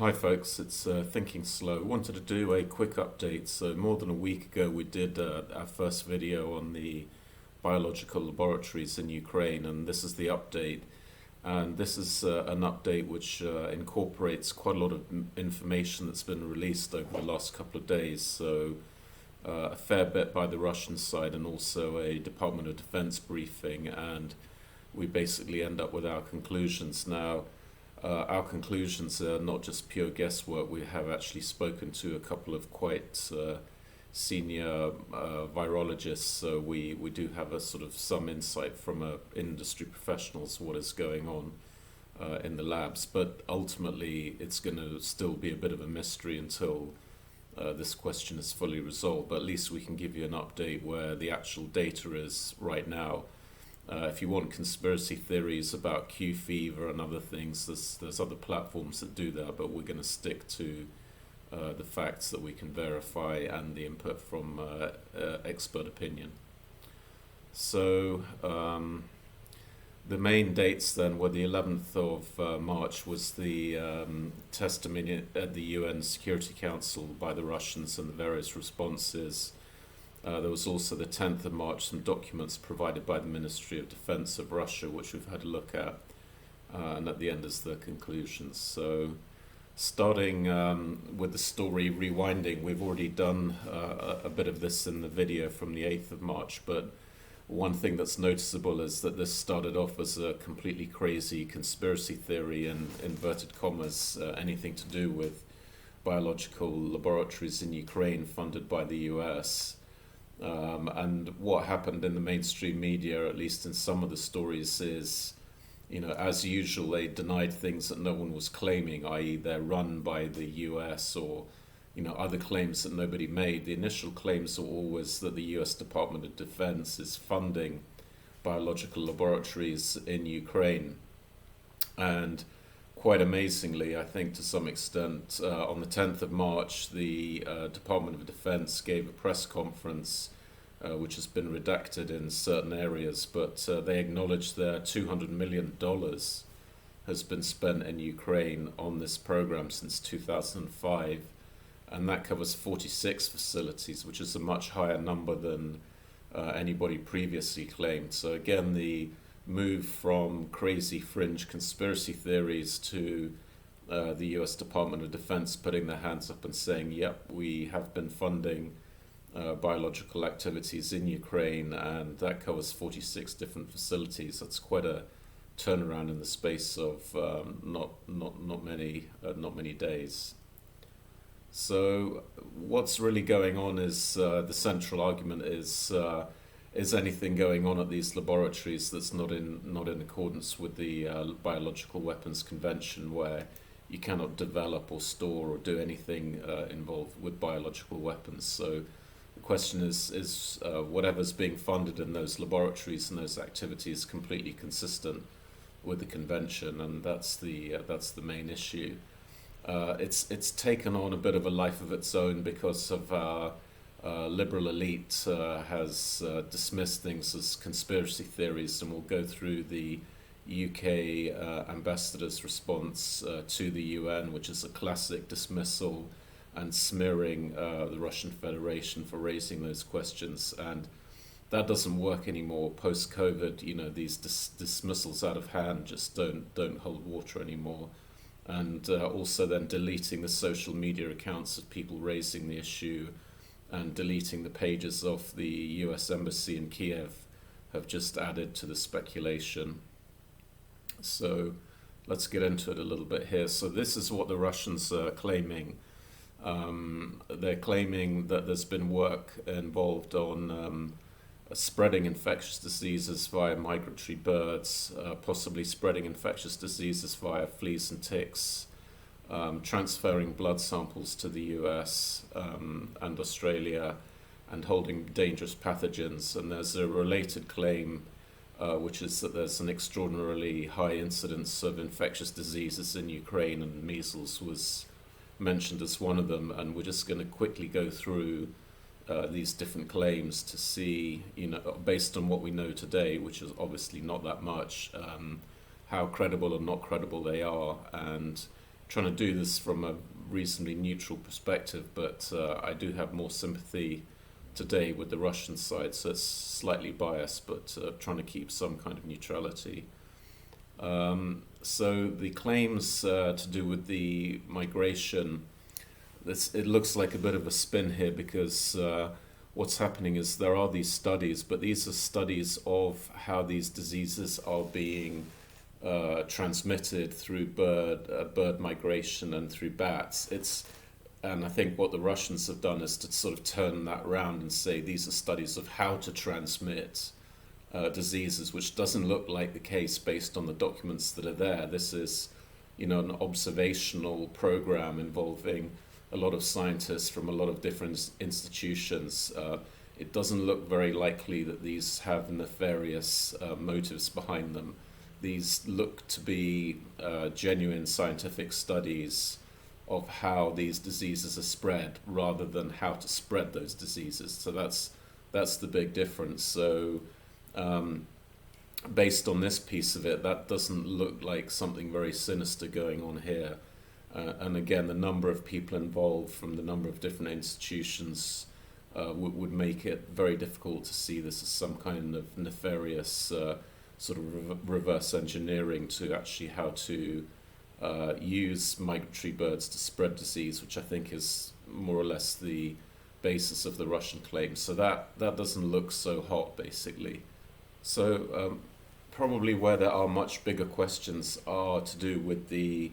Hi folks, it's Thinking Slow. Wanted to do a quick update. So more than a week ago we did our first video on the biological laboratories in Ukraine, and this is the update. And this is an update which incorporates quite a lot of information that's been released over the last couple of days. So a fair bit by the Russian side and also a Department of Defense briefing, and we basically end up with our conclusions. Now, our conclusions are not just pure guesswork. We have actually spoken to a couple of quite senior virologists, so we do have a sort of some insight from industry professionals what is going on in the labs. But ultimately, it's going to still be a bit of a mystery until this question is fully resolved. But at least we can give you an update where the actual data is right now. If you want conspiracy theories about Q fever and other things, there's other platforms that do that, but we're going to stick to the facts that we can verify and the input from expert opinion. So the main dates then were the 11th of March was the testimony at the UN Security Council by the Russians and the various responses. There was also the 10th of March, some documents provided by the Ministry of Defense of Russia, which we've had a look at, and at the end is the conclusions. So starting with the story rewinding, we've already done a bit of this in the video from the 8th of March, but one thing that's noticeable is that this started off as a completely crazy conspiracy theory, in inverted commas, anything to do with biological laboratories in Ukraine funded by the US. And what happened in the mainstream media, at least in some of the stories, is, as usual, they denied things that no one was claiming, i.e. they're run by the US or, other claims that nobody made. The initial claims were always that the US Department of Defense is funding biological laboratories in Ukraine. And quite amazingly, I think to some extent, on the 10th of March, the Department of Defense gave a press conference, which has been redacted in certain areas, but they acknowledged that $200 million has been spent in Ukraine on this program since 2005, and that covers 46 facilities, which is a much higher number than anybody previously claimed. So again, the move from crazy fringe conspiracy theories to the US Department of Defense putting their hands up and saying, yep, we have been funding biological activities in Ukraine, and that covers 46 different facilities. That's quite a turnaround in the space of not many days. So what's really going on is the central argument is anything going on at these laboratories that's not in accordance with the Biological Weapons Convention, where you cannot develop or store or do anything involved with biological weapons. So the question is whatever's being funded in those laboratories and those activities completely consistent with the convention, and that's the main issue. It's taken on a bit of a life of its own because of our liberal elite has dismissed things as conspiracy theories, and we'll go through the UK ambassador's response to the UN, which is a classic dismissal and smearing the Russian Federation for raising those questions. And that doesn't work anymore post-COVID. These dismissals out of hand just don't hold water anymore. And also then deleting the social media accounts of people raising the issue and deleting the pages of the US Embassy in Kiev have just added to the speculation. So let's get into it a little bit here. So this is what the Russians are claiming. They're claiming that there's been work involved on spreading infectious diseases via migratory birds, possibly spreading infectious diseases via fleas and ticks, transferring blood samples to the US and Australia, and holding dangerous pathogens. And there's a related claim, which is that there's an extraordinarily high incidence of infectious diseases in Ukraine, and measles was mentioned as one of them. And we're just going to quickly go through these different claims to see, based on what we know today, which is obviously not that much, how credible or not credible they are. And trying to do this from a reasonably neutral perspective, but I do have more sympathy today with the Russian side, so it's slightly biased, but trying to keep some kind of neutrality. So the claims to do with the migration, it looks like a bit of a spin here, because what's happening is there are these studies, but these are studies of how these diseases are being transmitted through bird migration and through bats. And I think what the Russians have done is to sort of turn that around and say these are studies of how to transmit diseases, which doesn't look like the case based on the documents that are there. This is, an observational program involving a lot of scientists from a lot of different institutions. It doesn't look very likely that these have nefarious motives behind them. These look to be genuine scientific studies of how these diseases are spread, rather than how to spread those diseases. So that's the big difference. So based on this piece of it, that doesn't look like something very sinister going on here. And again, the number of people involved from the number of different institutions would make it very difficult to see this as some kind of nefarious sort of reverse engineering to actually how to use migratory birds to spread disease, which I think is more or less the basis of the Russian claims. So that doesn't look so hot, basically. So probably where there are much bigger questions are to do with the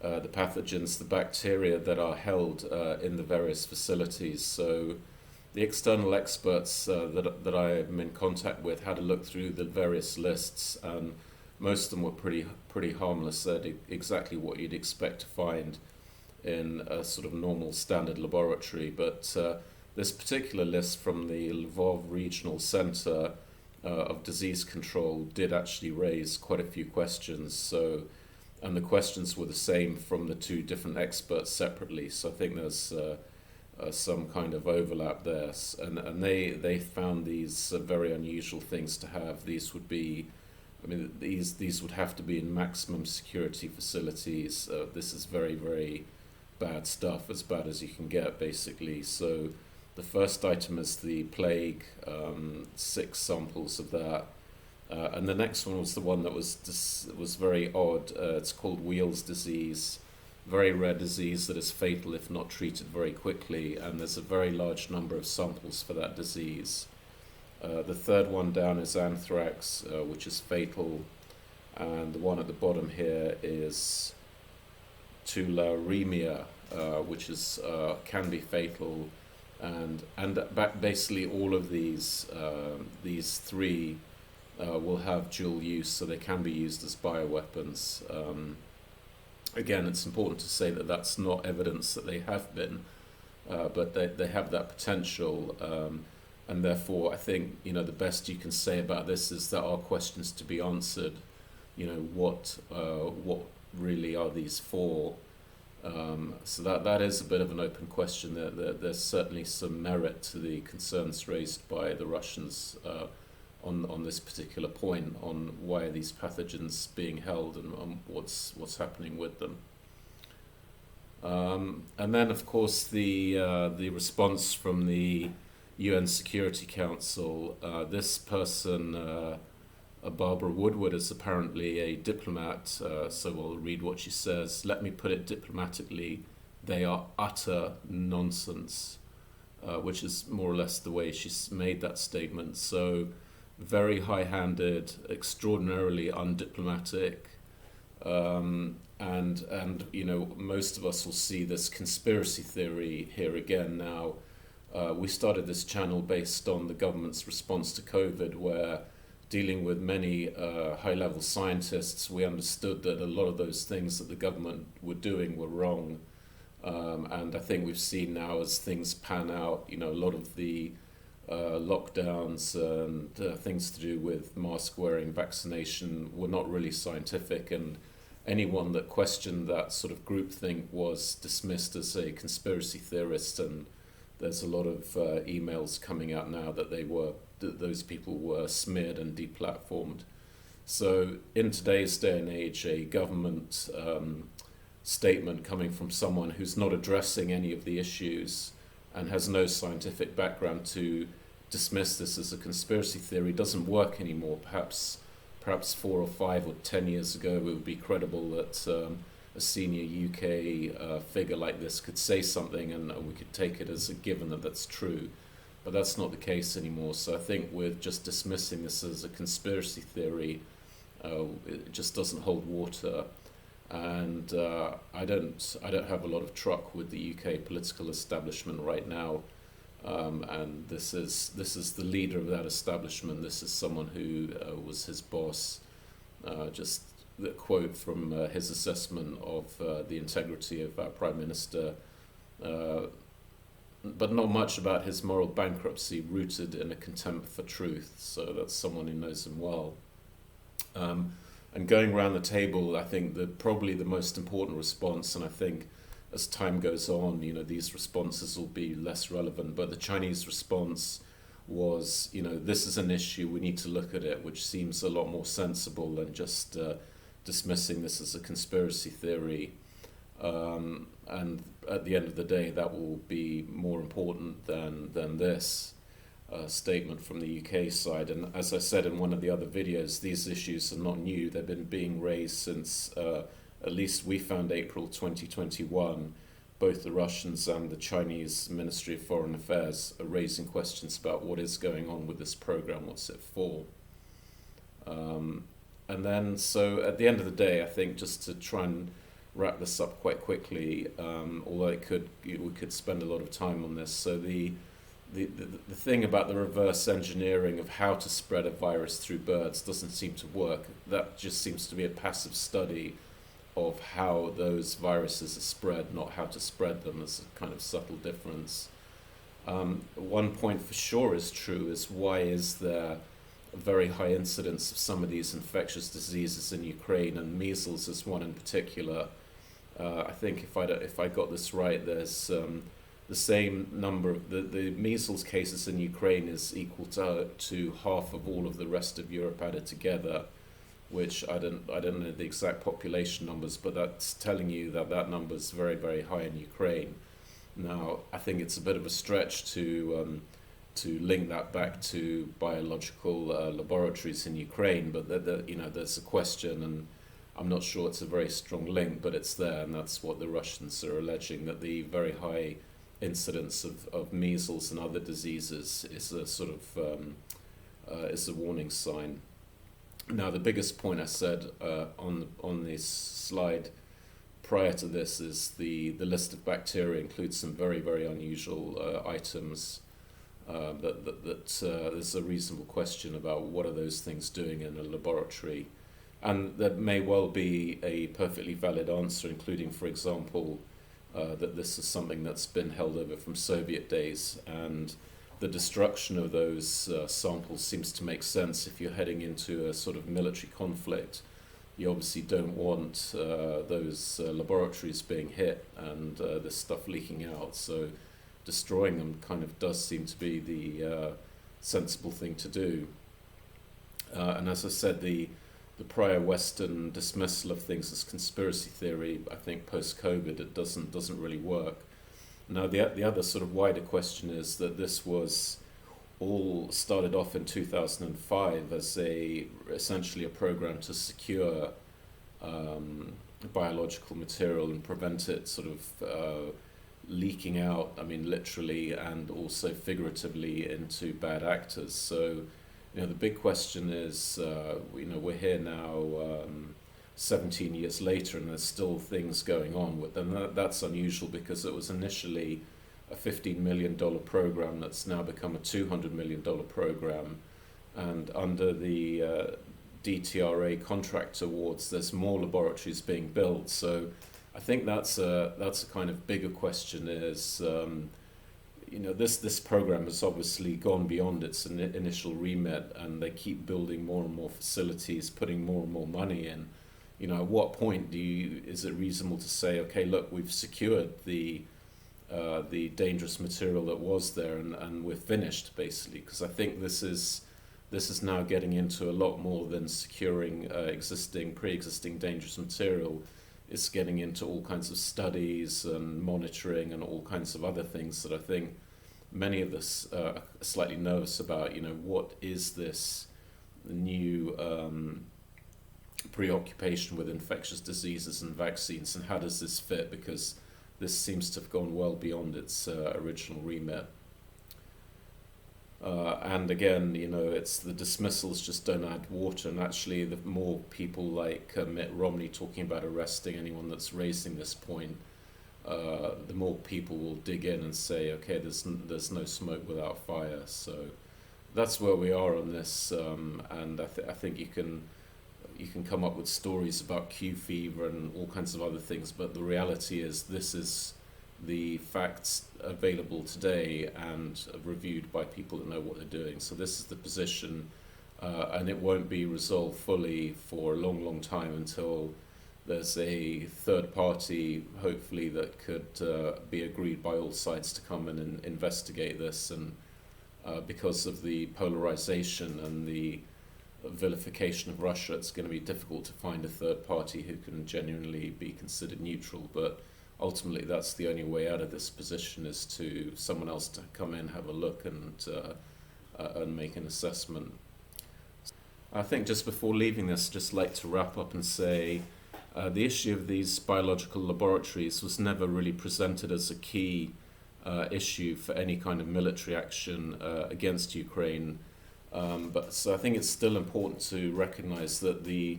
pathogens, the bacteria that are held in the various facilities. So the external experts that I'm in contact with had a look through the various lists, and most of them were pretty harmless. They're exactly what you'd expect to find in a sort of normal standard laboratory. But this particular list from the Lvov Regional Center of Disease Control did actually raise quite a few questions. So, and the questions were the same from the two different experts separately. So I think there's some kind of overlap there, and they found these very unusual things to have. These would be, these would have to be in maximum security facilities. This is very, very bad stuff, as bad as you can get, basically. So the first item is the plague, 6 samples of that. And the next one was the one that was very odd. It's called Wheels disease, very rare disease that is fatal if not treated very quickly, and there's a very large number of samples for that disease. The third one down is anthrax, which is fatal, and the one at the bottom here is tularemia, which is can be fatal, and basically all of these 3 will have dual use, so they can be used as bioweapons. Again, it's important to say that that's not evidence that they have been, but they have that potential, and therefore I think the best you can say about this is there are questions to be answered. What really are these for? So that is a bit of an open question. There's certainly some merit to the concerns raised by the Russians on this particular point, on why are these pathogens being held and what's happening with them. And then, of course, the response from the UN Security Council. This person, Barbara Woodward, is apparently a diplomat, so we'll read what she says. Let me put it diplomatically, they are utter nonsense, which is more or less the way she's made that statement. So very high-handed, extraordinarily undiplomatic, and most of us will see this conspiracy theory here again now. We started this channel based on the government's response to COVID, where dealing with many high-level scientists, we understood that a lot of those things that the government were doing were wrong. And I think we've seen now, as things pan out, a lot of the lockdowns and things to do with mask wearing, vaccination were not really scientific, and anyone that questioned that sort of groupthink was dismissed as a conspiracy theorist. And there's a lot of emails coming out now that those people were smeared and deplatformed. So in today's day and age, a government statement coming from someone who's not addressing any of the issues and has no scientific background to dismiss this as a conspiracy theory doesn't work anymore. Perhaps 4 or 5 or 10 years ago, it would be credible that a senior UK figure like this could say something and we could take it as a given that that's true. But that's not the case anymore. So I think with just dismissing this as a conspiracy theory, it just doesn't hold water. And I don't have a lot of truck with the UK political establishment right now. And this is the leader of that establishment. This is someone who was his boss. Just the quote from his assessment of the integrity of our Prime Minister, but not much about his moral bankruptcy rooted in a contempt for truth. So that's someone who knows him well. And going around the table, I think that probably the most important response, and I think as time goes on, these responses will be less relevant, but the Chinese response was, this is an issue, we need to look at it, which seems a lot more sensible than just dismissing this as a conspiracy theory. And at the end of the day, that will be more important than this statement from the UK side. And as I said in one of the other videos, these issues are not new. They've been being raised since at least we found April 2021. Both the Russians and the Chinese Ministry of Foreign Affairs are raising questions about what is going on with this program, what's it for. And then, so at the end of the day, I think just to try and wrap this up quite quickly, although we could spend a lot of time on this. So the thing about the reverse engineering of how to spread a virus through birds doesn't seem to work. That just seems to be a passive study of how those viruses are spread, not how to spread them. There's a kind of subtle difference. One point for sure is true is why is there a very high incidence of some of these infectious diseases in Ukraine, and measles is one in particular. I think if I got this right, there's the same number of the measles cases in Ukraine is equal to half of all of the rest of Europe added together, which I don't know the exact population numbers, but that's telling you that number is very, very high in Ukraine. Now, I think it's a bit of a stretch to link that back to biological laboratories in Ukraine, but there's a question, and I'm not sure it's a very strong link, but it's there, and that's what the Russians are alleging, that the very high incidence of measles and other diseases is a sort of is a warning sign. Now, the biggest point I said on this slide prior to this is the list of bacteria includes some very, very unusual items that there's a reasonable question about what are those things doing in a laboratory. And there may well be a perfectly valid answer, including, for example, that this is something that's been held over from Soviet days, and the destruction of those samples seems to make sense. If you're heading into a sort of military conflict, you obviously don't want those laboratories being hit and this stuff leaking out. So destroying them kind of does seem to be the sensible thing to do. And as I said, the prior Western dismissal of things as conspiracy theory, I think post-COVID, it doesn't really work. Now, the other sort of wider question is that this was all started off in 2005 as essentially a program to secure biological material and prevent it sort of leaking out, I mean literally and also figuratively, into bad actors. So, the big question is, we're here now 17 years later and there's still things going on with them. That's unusual because it was initially a $15 million program that's now become a $200 million program, and under the DTRA contract awards there's more laboratories being built. So I think that's a kind of bigger question is, this program has obviously gone beyond its initial remit, and they keep building more and more facilities, putting more and more money in. At what point is it reasonable to say, okay, look, we've secured the dangerous material that was there, and we're finished, basically? Because I think this is now getting into a lot more than securing pre-existing dangerous material. it's getting into all kinds of studies and monitoring and all kinds of other things that I think many of us are slightly nervous about. What is this new preoccupation with infectious diseases and vaccines, and how does this fit? Because this seems to have gone well beyond its original remit. And again, it's the dismissals just don't add water, and actually the more people like Mitt Romney talking about arresting anyone that's raising this point, the more people will dig in and say, okay, there's no smoke without fire. So that's where we are on this, and I think you can come up with stories about Q fever and all kinds of other things, but the reality is this is the facts available today and reviewed by people that know what they're doing. So this is the position, and it won't be resolved fully for a long, long time until there's a third party, hopefully, that could be agreed by all sides to come in and investigate this. And because of the polarization and the vilification of Russia, it's going to be difficult to find a third party who can genuinely be considered neutral. But ultimately, that's the only way out of this position, is to someone else to come in, have a look, and make an assessment. I think just before leaving this, just like to wrap up and say the issue of these biological laboratories was never really presented as a key issue for any kind of military action against Ukraine. But so I think it's still important to recognize that the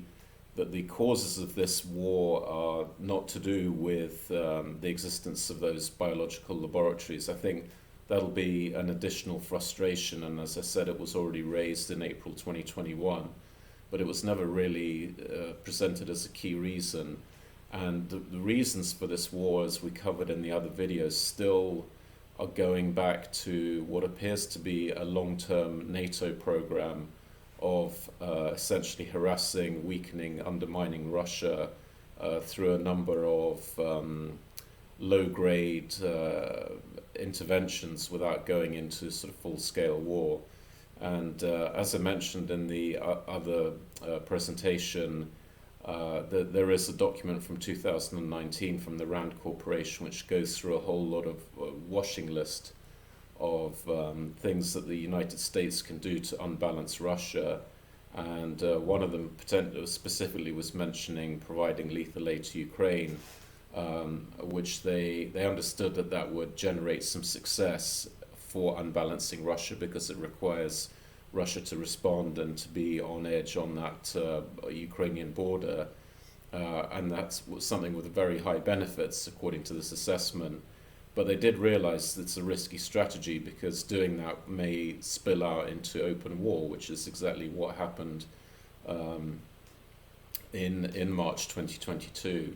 causes of this war are not to do with the existence of those biological laboratories. I think that'll be an additional frustration, and as I said, it was already raised in April 2021, but it was never really presented as a key reason. And the reasons for this war, as we covered in the other videos, still are going back to what appears to be a long-term NATO program of essentially harassing, weakening, undermining Russia through a number of low-grade interventions without going into sort of full-scale war. And as I mentioned in the other presentation, there is a document from 2019 from the RAND Corporation which goes through a whole lot of washing list of things that the United States can do to unbalance Russia. And one of them specifically was mentioning providing lethal aid to Ukraine, which they understood that would generate some success for unbalancing Russia, because it requires Russia to respond and to be on edge on that Ukrainian border. And that's something with very high benefits, according to this assessment. But they did realize it's a risky strategy, because doing that may spill out into open war, which is exactly what happened in March 2022.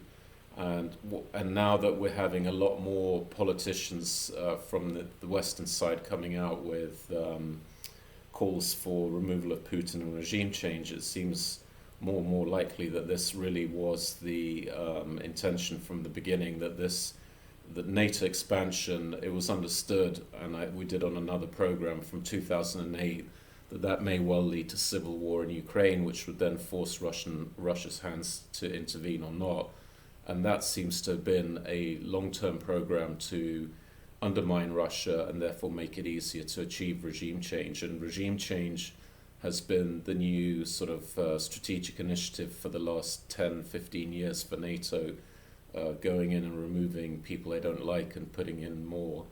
And now that we're having a lot more politicians from the Western side coming out with calls for removal of Putin and regime change, it seems more and more likely that this really was the intention from the beginning, that NATO expansion, it was understood, and we did on another program from 2008, that may well lead to civil war in Ukraine, which would then force Russia's hands to intervene or not. And that seems to have been a long-term program to undermine Russia and therefore make it easier to achieve regime change. And regime change has been the new sort of strategic initiative for the last 10, 15 years for NATO, going in and removing people they don't like and putting in more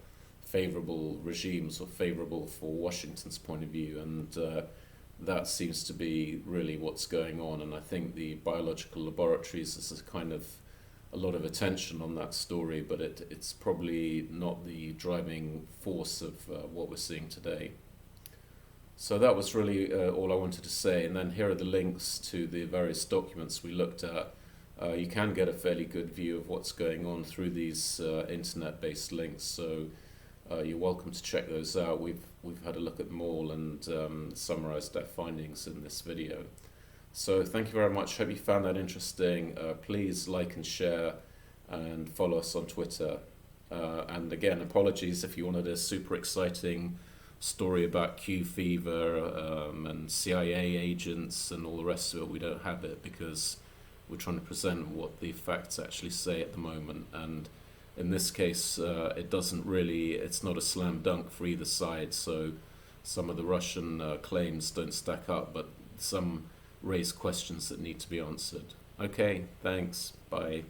favorable regimes, or favorable for Washington's point of view. And that seems to be really what's going on. And I think the biological laboratories is a kind of a lot of attention on that story, but it's probably not the driving force of what we're seeing today. So that was really all I wanted to say. And then here are the links to the various documents we looked at. You can get a fairly good view of what's going on through these internet-based links, so you're welcome to check those out. We've had a look at them all and summarized our findings in this video. So thank you very much. Hope you found that interesting. Please like and share, and follow us on Twitter. And again, apologies if you wanted a super exciting story about Q fever and CIA agents and all the rest of it. We don't have it, because We're trying to present what the facts actually say at the moment, and in this case, it doesn't really, it's not a slam dunk for either side, so some of the Russian claims don't stack up, but some raise questions that need to be answered. Okay, thanks, bye.